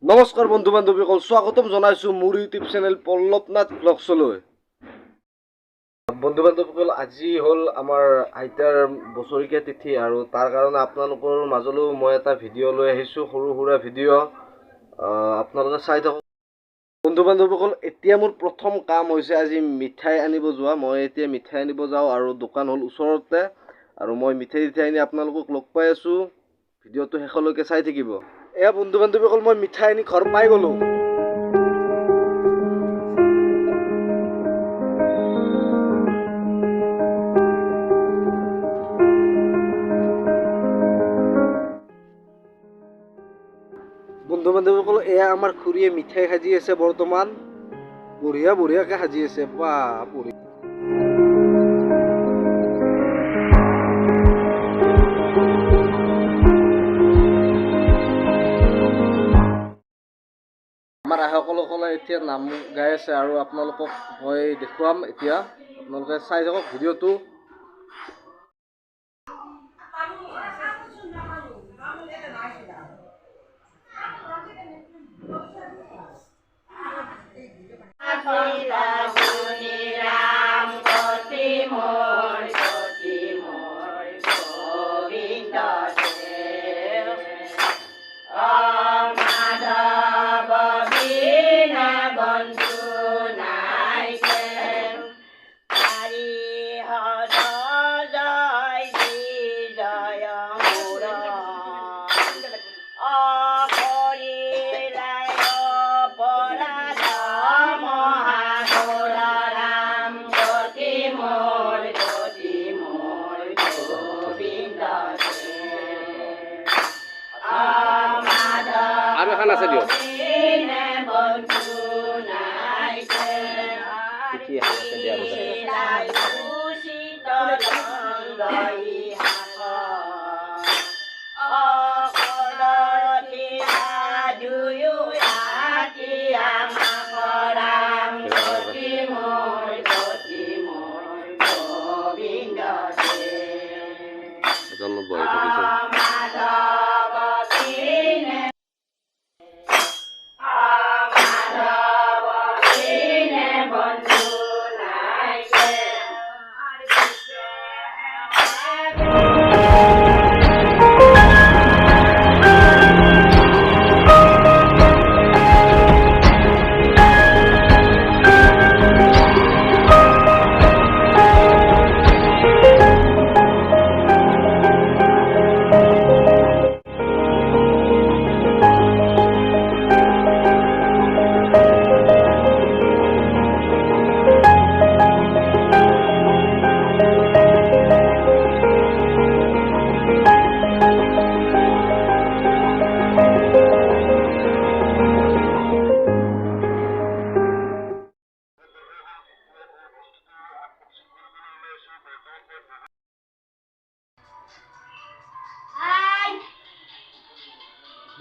নমস্কাৰ বন্ধু বান্ধৱীসকল, স্বাগতম জনাইছোঁ মোৰ ইউটিউব চেনেল পল্লৱনাথ ব্লগছলৈ। বন্ধু বান্ধৱীসকল, আজি হ'ল আমাৰ আইতাৰ বছৰীয়া তিথি আৰু তাৰ কাৰণে আপোনালোকৰ মাজলৈও মই এটা ভিডিঅ' লৈ আহিছোঁ, সৰু সুৰা ভিডিঅ'। আপোনালোকে চাই থাকক। বন্ধু বান্ধৱীসকল, এতিয়া মোৰ প্ৰথম কাম হৈছে আজি মিঠাই আনিব যোৱা। মই এতিয়া মিঠাই আনিব যাওঁ আৰু দোকান হ'ল ওচৰতে আৰু মই মিঠাই আনি আপোনালোকক লগ পাই আছোঁ। ভিডিঅ'টো শেষলৈকে চাই থাকিব। এয়া বন্ধু বান্ধৱীসকল, মই মিঠাই আনি ঘৰ পাই গ'লোঁ। বন্ধু বান্ধৱীসকল, এয়া আমাৰ খুৰীয়ে মিঠাই সাজি আছে বৰ্তমান। বঢ়িয়াকৈ সাজি আছে, বাহ বঢ়িয়া। আমাৰ আইসকলে এতিয়া নাম গাই আছে আৰু আপোনালোকক মই দেখুৱাম। এতিয়া আপোনালোকে চাই থাকক ভিডিঅ'টো। আৰু এখন আছে দিয়ক।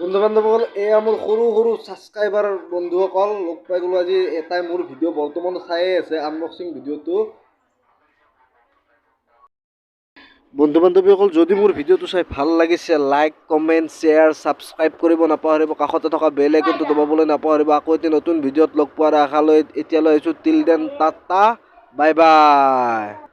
বন্ধু বান্ধৱীসকল, এয়া মোৰ সৰু সৰু ছাবস্ক্ৰাইবাৰ বন্ধুসকল লগ পাই গ'লোঁ আজি। এটাই মোৰ ভিডিঅ' বৰ্তমান চায়ে আছে, আনবক্সিং ভিডিঅ'টো। বন্ধু বান্ধৱীসকল, যদি মোৰ ভিডিঅ'টো চাই ভাল লাগিছে, লাইক কমেণ্ট শ্বেয়াৰ ছাবস্ক্ৰাইব কৰিব নাপাহৰিব। কাষতে থকা বেল আইকনটো দবাবলৈ নাপাহৰিব। আকৌ এটি নতুন ভিডিঅ'ত লগ পোৱাৰ আশালৈ এতিয়ালৈ আহিছোঁ। Till then Tata, bye bye.